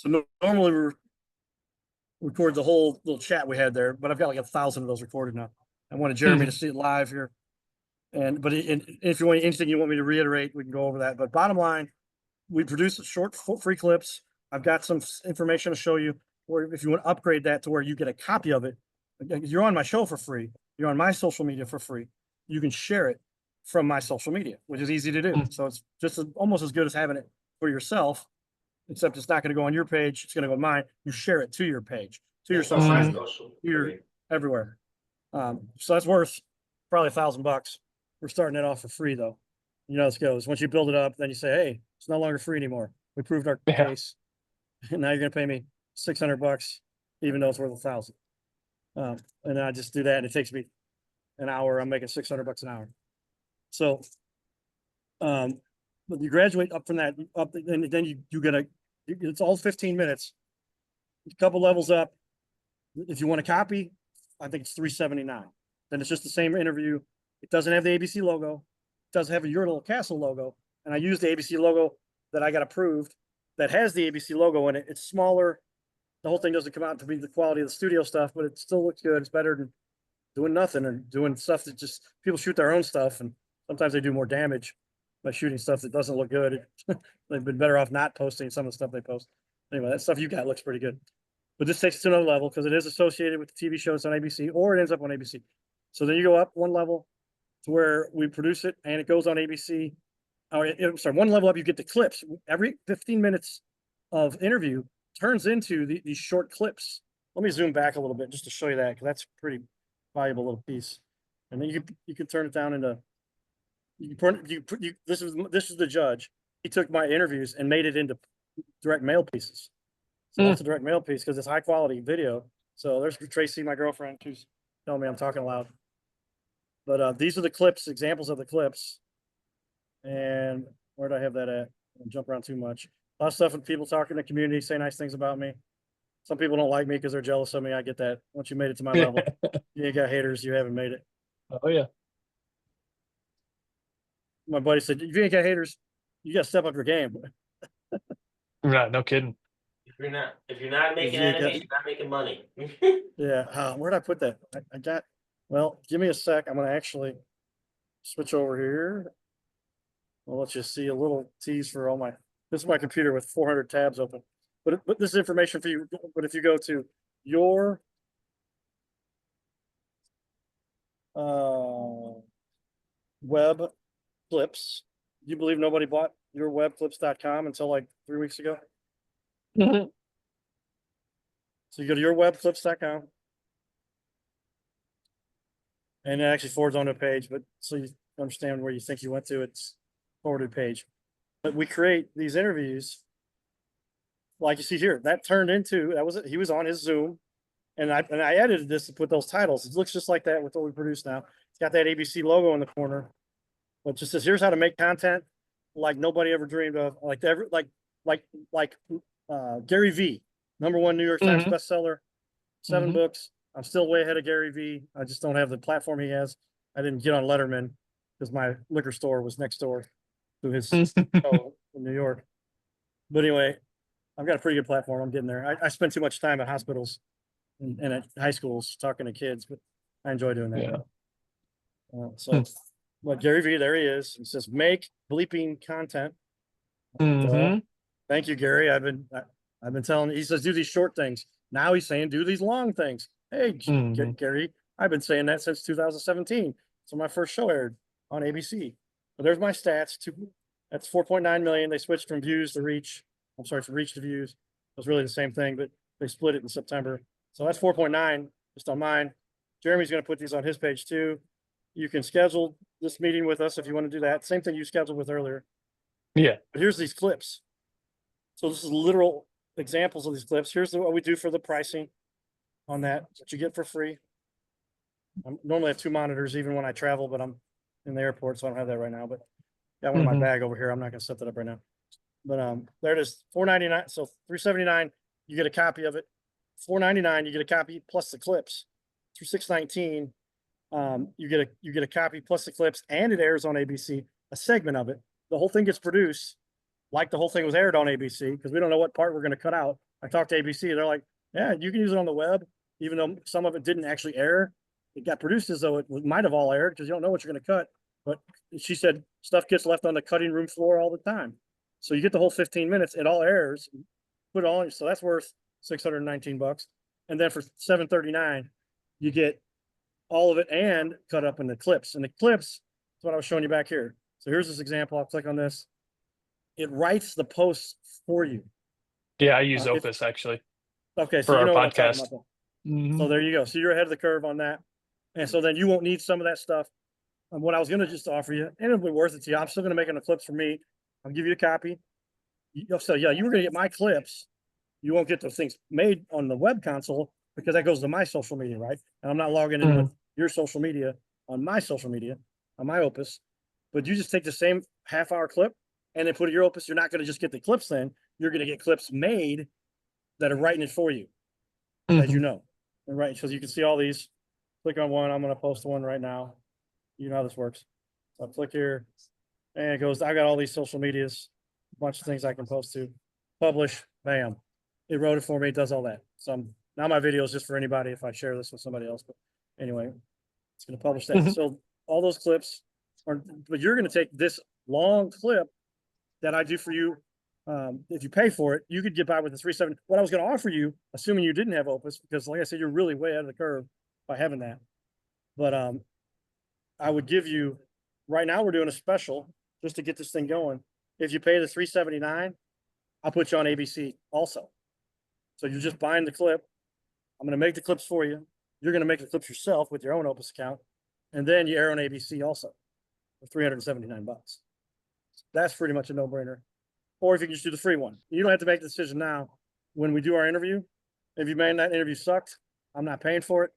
So normally we record the whole little chat we had there, but I've got like 1,000 of those recorded now. I wanted Jeremy to see it live here. But if you want anything you want me to reiterate, we can go over that. But bottom line, we produce short free clips. I've got some information to show you, or if you want to upgrade that to where you get a copy of it, you're on my show for free. You're on my social media for free. You can share it from my social media, which is easy to do. So it's just almost as good as having it for yourself, except it's not going to go on your page. It's going to go on mine. You share it to your page, to your social media, you're everywhere. So that's worth probably $1,000. We're starting it off for free though. You know how this goes. Once you build it up, then you say, hey, it's no longer free anymore. We proved our case. And now you're going to pay me $600, even though it's worth 1,000. And I just do that, and it takes me an hour. I'm making $600 an hour. So, but you graduate up from that, and then you get it's all 15 minutes, a couple levels up. If you want a copy, I think it's $379. Then it's just the same interview. It doesn't have the ABC logo. It doesn't have a Your Little Castle logo. And I use the ABC logo that I got approved that has the ABC logo in it. It's smaller. The whole thing doesn't come out to be the quality of the studio stuff, but it still looks good. It's better than doing nothing and doing stuff that just people shoot their own stuff. And sometimes they do more damage by shooting stuff that doesn't look good. They've been better off not posting some of the stuff they post. Anyway, that stuff you got looks pretty good. But this takes it to another level because it is associated with the TV shows on ABC, or it ends up on ABC. So then you go up one level to where we produce it and it goes on ABC. Sorry, one level up, you get the clips. Every 15 minutes of interview turns into these short clips. Let me zoom back a little bit just to show you that, because that's a pretty valuable little piece. And then you can turn it down into this is the judge. He took my interviews and made it into direct mail pieces. So that's a direct mail piece because it's high quality video. So there's Tracy, my girlfriend, who's telling me I'm talking loud. But these are the clips, examples of the clips. And where do I have that at? I don't jump around too much. A lot of stuff with people talking to the community, say nice things about me. Some people don't like me because they're jealous of me. I get that. Once you made it to my level, you ain't got haters, you haven't made it. Oh yeah. My buddy said, if you ain't got haters, you got to step up your game. Right, no kidding. If you're not making enemies, you're not making money. Yeah. Where'd I put that? I got, well, give me a sec. I'm going to actually switch over here. I'll let you see a little tease for all my, this is my computer with 400 tabs open. But this is information for you. But if you go to your web clips, you believe nobody bought yourwebclips.com until like 3 weeks ago? So you go to yourwebclips.com and it actually forwards on a page, but so you understand where you think you went to, it's forwarded page. But we create these interviews like you see here. That turned into, that was it. He was on his Zoom and I edited this to put those titles. It looks just like that with what we produce now. It's got that ABC logo in the corner. But it just says, here's how to make content like nobody ever dreamed of. Like Gary V, #1 New York Times bestseller, 7 books. I'm still way ahead of Gary V. I just don't have the platform he has. I didn't get on Letterman because my liquor store was next door to his show in New York. But anyway, I've got a pretty good platform. I'm getting there. I spend too much time at hospitals and at high schools talking to kids, but I enjoy doing that. Yeah. But Gary V, there he is. He says, make bleeping content. Thank you, Gary. I've been telling, he says, do these short things. Now he's saying, do these long things. Hey, Gary, I've been saying that since 2017. So my first show aired on ABC. But there's my stats. That's 4.9 million. They switched from views to reach. I'm sorry, from reach to views. It was really the same thing, but they split it in September. So that's 4.9 just on mine. Jeremy's going to put these on his page too. You can schedule this meeting with us if you want to do that. Same thing you scheduled with earlier. Yeah. But here's these clips. So this is literal examples of these clips. Here's what we do for the pricing on that you get for free. I normally have 2 monitors even when I travel, but I'm in the airport, so I don't have that right now. But got one in my bag over here. I'm not going to set that up right now. But there it is, $4.99. So $3.79, you get a copy of it. $4.99, you get a copy plus the clips. Through $6.19, you get a copy plus the clips, and it airs on ABC, a segment of it. The whole thing gets produced like the whole thing was aired on ABC, because we don't know what part we're going to cut out I talked to ABC, they're like, yeah, you can use it on the web, even though some of it didn't actually air. It got produced as though it might have all aired because you don't know what you're going to cut. But she said stuff gets left on the cutting room floor all the time. So you get the whole 15 minutes, it all airs, put it on. So that's worth $619. And then for $739, you get all of it and cut up in the clips. And the clips is what I was showing you back here. So here's this example. I'll click on this. It writes the posts for you. Yeah, I use if- Opus actually Okay, so for you our know what I'm talking podcast. about. So there you go. So you're ahead of the curve on that. And so then you won't need some of that stuff. And what I was going to just offer you, and it'll be worth it to you. I'm still going to make it the clips for me. I'll give you a copy. So yeah, you were going to get my clips. You won't get those things made on the web console because that goes to my social media, right? And I'm not logging in with your social media on my social media, on my Opus. But you just take the same half-hour clip and then put it in your Opus. You're not going to just get the clips then. You're going to get clips made that are writing it for you, as you know. And right, so you can see all these. Click on one. I'm going to post one right now. You know how this works. So I'll click here and it goes, I got all these social medias, a bunch of things I can post to. Publish, bam. It wrote it for me, it does all that. So now my video is just for anybody if I share this with somebody else. But anyway, it's going to publish that. So all those clips are, but you're going to take this long clip that I do for you. If you pay for it, you could get by with the 370. What I was going to offer you, assuming you didn't have Opus, because like I said, you're really way out of the curve by having that. But I would give you, right now we're doing a special just to get this thing going. If you pay the $379, I'll put you on ABC also. So you're just buying the clip. I'm going to make the clips for you. You're going to make the clips yourself with your own Opus account. And then you air on ABC also for $379. That's pretty much a no-brainer. Or if you can just do the free one. You don't have to make the decision now. When we do our interview, if you made that interview sucked, I'm not paying for it.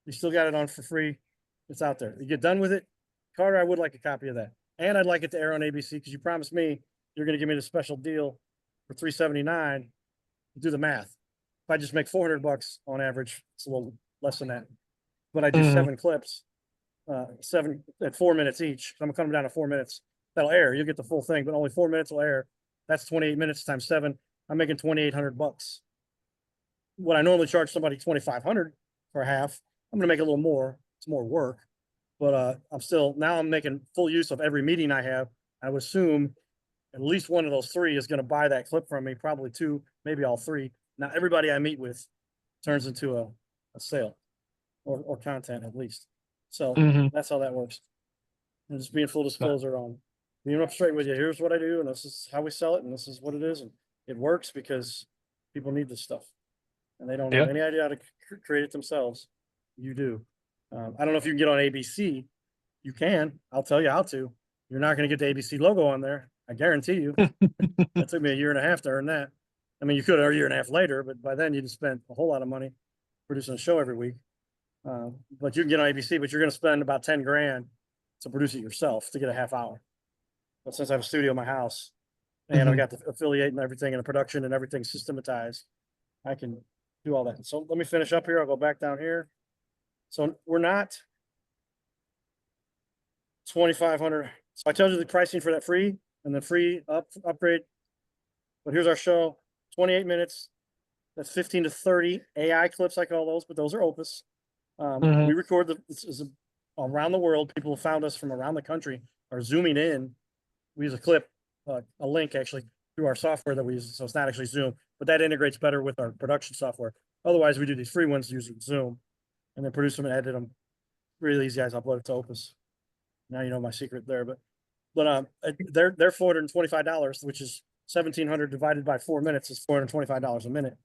You still got it on for free. It's out there. You get done with it. Carter, I would like a copy of that. And I'd like it to air on ABC because you promised me you're going to give me the special deal for $379. Do the math. If I just make $400 on average, it's a little less than that. But I do 7 clips, 7 at 4 minutes each. I'm coming down to 4 minutes. That'll air. You'll get the full thing, but only 4 minutes will air. That's 28 minutes times 7. I'm making $2,800. What I normally charge somebody $2,500 for a half, I'm going to make a little more. It's more work, but I'm making full use of every meeting I have. I would assume at least one of those 3 is going to buy that clip from me, probably 2, maybe all 3. Now everybody I meet with turns into a sale or content at least. So that's how that works. And just being full disclosure on being up straight with you. Here's what I do, and this is how we sell it, and this is what it is, and it works because people need this stuff, and they don't have any idea how to create it themselves. You do. I don't know if you can get on ABC. You can. I'll tell you how to. You're not going to get the ABC logo on there. I guarantee you. That took me a year and a half to earn that. I mean, you could a year and a half later, but by then you'd spend a whole lot of money producing a show every week. But you can get on ABC, but you're going to spend about 10 grand to produce it yourself to get a half hour. But since I have a studio in my house and I've got the affiliate and everything and the production and everything systematized, I can do all that. So let me finish up here. I'll go back down here. So we're not 2,500. So I told you the pricing for that free and the free upgrade. But here's our show, 28 minutes. That's 15 to 30 AI clips. I call those, but those are Opus. We record this is around the world. People have found us from around the country are zooming in. We use a clip, a link actually through our software that we use. So it's not actually Zoom, but that integrates better with our production software. Otherwise, we do these free ones using Zoom and then produce them and edit them. Really easy, guys. Upload it to Opus. Now you know my secret there, but they're $425, which is 1,700 divided by 4 minutes is $425 a minute.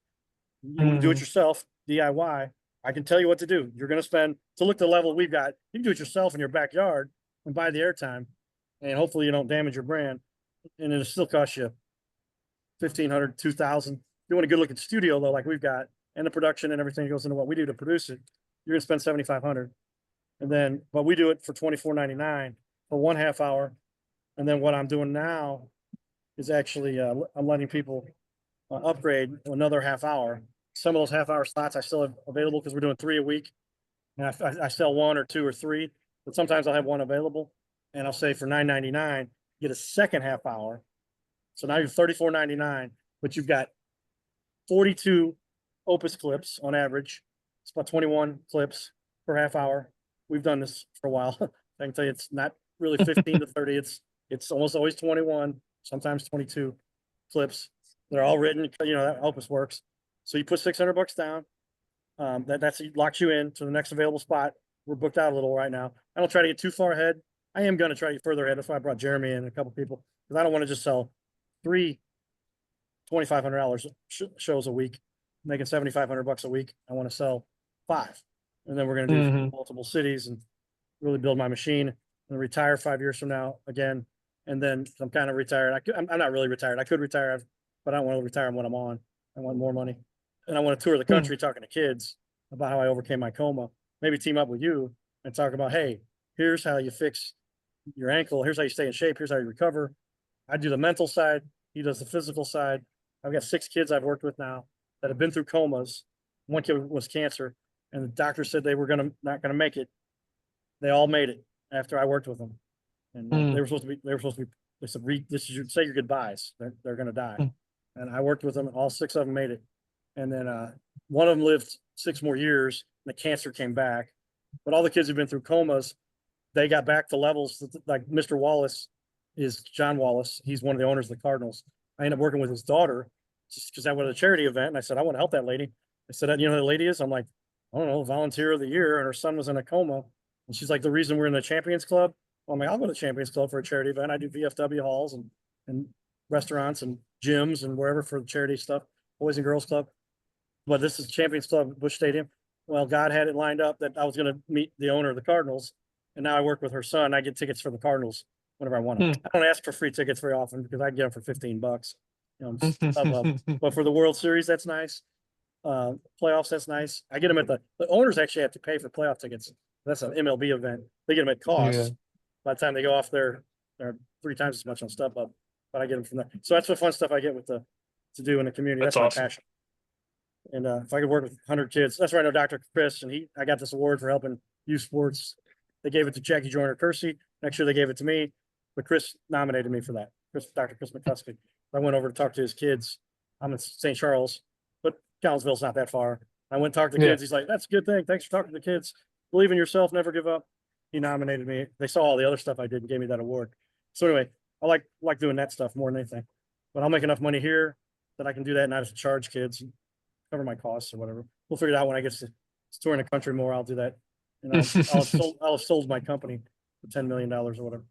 You want to do it yourself, DIY. I can tell you what to do. You're going to spend to look the level we've got. You can do it yourself in your backyard and buy the airtime, and hopefully you don't damage your brand. And it'll still cost you $1,500, $2,000. If you want a good looking studio though, like we've got, and the production and everything goes into what we do to produce it, you're gonna spend $7,500. And then, but we do it for $24.99 for 1 half hour. And then what I'm doing now is actually I'm letting people upgrade another half hour. Some of those half hour slots I still have available because we're doing 3 a week. And I sell 1 or 2 or 3, but sometimes I'll have 1 available. And I'll say for $9.99, get a second half hour. So now you're $34.99, but you've got 42 opus clips on average. It's about 21 clips per half hour. We've done this for a while. I can tell you, it's not really 15 to 30. It's almost always 21, sometimes 22 clips. They're all written. You know, that opus works. So you put $600 down. That's locks you in to the next available spot. We're booked out a little right now. I don't try to get too far ahead. I am going to try to get further ahead. That's why I brought Jeremy and a couple people, because I don't want to just sell 3 $2,500 shows a week, making $7,500 a week. I want to sell 5, and then we're going to do Mhm. multiple cities and really build my machine. I'm going to retire 5 years from now again, and then I'm kind of retired. I'm not really retired. I could retire, but I don't want to retire when I'm on. I want more money, and I want to tour the country talking to kids about how I overcame my coma. Maybe team up with you and talk about, hey, here's how you fix your ankle. Here's how you stay in shape. Here's how you recover. I do the mental side. He does the physical side. I've got 6 kids I've worked with now that have been through comas. One kid was cancer, and the doctor said they were not gonna make it. They all made it after I worked with them, and they were supposed to be. They said, "This is say your goodbyes. They're gonna die." And I worked with them, and all 6 of them made it. And then one of them lived 6 more years, and the cancer came back. But all the kids who've been through comas, they got back to levels like Mr. Wallace is John Wallace. He's one of the owners of the Cardinals. I ended up working with his daughter just because I went to a charity event, and I said, I want to help that lady. I said, you know who the lady is? I'm like, I don't know, volunteer of the year, and her son was in a coma. And she's like, the reason we're in the Champions Club. Well, I'm like, I'll go to the Champions Club for a charity event. I do VFW halls and restaurants and gyms and wherever for the charity stuff, Boys and Girls Club. But this is Champions Club, Busch Stadium. Well, God had it lined up that I was going to meet the owner of the Cardinals, and now I work with her son. I get tickets for the Cardinals whenever I want them. I don't ask for free tickets very often because I get them for $15. You know, but for the World Series, that's nice. Playoffs, that's nice. I get them at the owners actually have to pay for playoff tickets. That's an MLB event. They get them at cost. Yeah. By the time they go off, they're 3 times as much on StubHub. But I get them from there. So that's the fun stuff I get with to do in the community. That's That's my awesome. passion. And if I could work with 100 kids, that's why I know Dr. Chris, and I got this award for helping youth sports. They gave it to Jackie Joyner Kersey. Next year they gave it to me, but Chris nominated me for that. Dr. Chris McCuskey. I went over to talk to his kids. I'm in St. Charles, but Collinsville's not that far. I went and talked to the kids. He's like, that's a good thing. Thanks for talking to the kids. Believe in yourself, never give up. He nominated me. They saw all the other stuff I did and gave me that award. So anyway, I like doing that stuff more than anything. But I'll make enough money here that I can do that and not have to charge kids and cover my costs or whatever. We'll figure it out when I get to touring the country more. I'll do that. And I'll have sold my company for $10 million or whatever.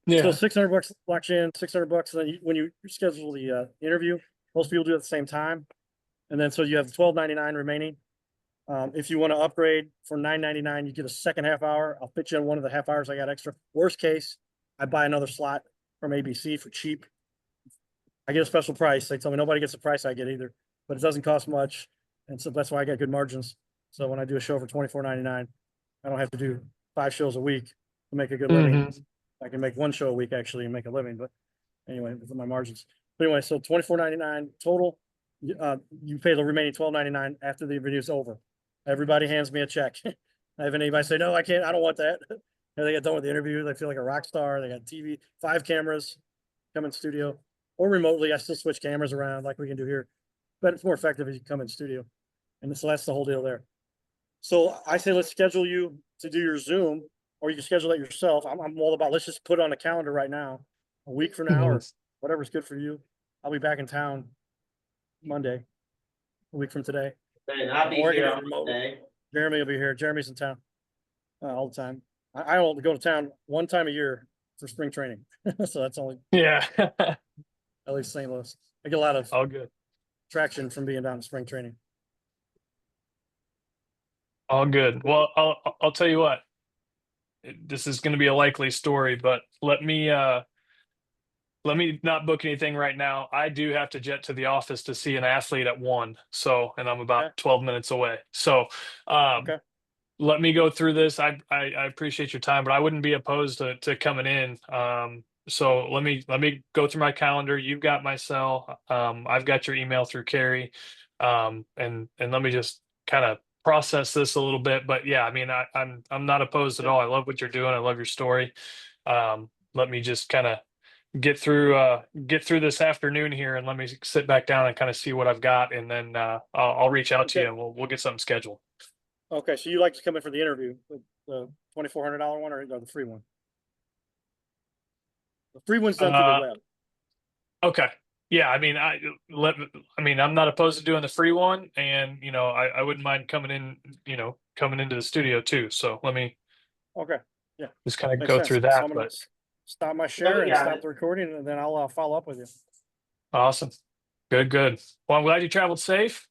Yeah. So $600 locks you in, $600. And then when you schedule the interview, most people do it at the same time. And then so you have $12.99 remaining. If you want to upgrade for $9.99, you get a second half hour. I'll fit you in one of the half hours I got extra. Worst case, I buy another slot from ABC for cheap. I get a special price. They tell me nobody gets the price I get either, but it doesn't cost much. And so that's why I get good margins. So when I do a show for $24.99, I don't have to do 5 shows a week to make a good living. I can make 1 show a week actually and make a living. But anyway, with my margins. But anyway, so $24.99 total. You pay the remaining $12.99 after the review's over. Everybody hands me a check. I haven't anybody say, no, I can't, I don't want that. And they get done with the interview. They feel like a rock star. They got TV, 5 cameras, come in studio or remotely. I still switch cameras around like we can do here, but it's more effective if you come in studio. And so that's the whole deal there. So I say, let's schedule you to do your Zoom, or you can schedule that yourself. I'm all about, let's just put it on the calendar right now, a week from now, or whatever's good for you. I'll be back in town Monday, a week from today. And I'll be Oregon here is on remote. Monday. Jeremy will be here. Jeremy's in town all the time. I only go to town 1 time a year for spring training. So that's only Yeah. at least St. Louis. I get a lot of All good. traction from being down in spring training. All good. Well, I'll tell you what. This is going to be a likely story, but let me not book anything right now. I do have to jet to the office to see an athlete at 1. So, and I'm about 12 minutes away. So, let me go through this. I appreciate your time, but I wouldn't be opposed to coming in. So let me go through my calendar. You've got my cell. I've got your email through Carrie. And let me just kind of process this a little bit. But yeah, I mean, I'm not opposed at all. I love what you're doing. I love your story. Let me just kind of get through this afternoon here, and let me sit back down and kind of see what I've got, and then I'll reach out to Okay. you, and we'll get something scheduled. Okay, so you like to come in for the interview, the $2,400 one or the free one? The free one's done through the web. Okay. Yeah, I mean, I'm not opposed to doing the free one, and I wouldn't mind coming into the studio too. So let me Okay, yeah, just kind of makes go sense. through So that. I'm gonna But stop my share and got stop it. the recording, and then I'll follow up with you. awesome, good. Well, I'm glad you traveled safe.